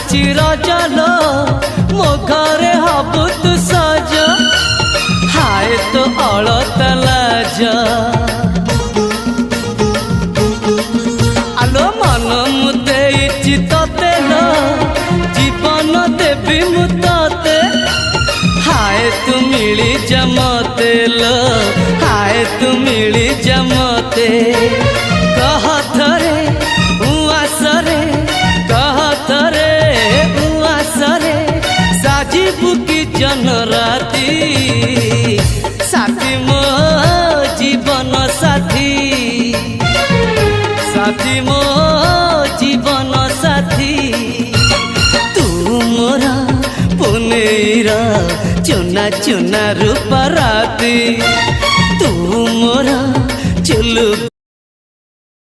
आसुची रजलो मो घरे हबु तू सज हाय तो अलता लाज आलो मन मुते तते लो जीवन देवी मुते हाय तू मिली जमते लो हाय तू मिली जमते कह थरे उआसरे कह थरे उआसरे साजिबु की जन राती साथी मो जीवन साथी साथी मो जीवन साथी तू मोरा पुनेरा चुना चुना रूप राती तू मोरा चुलु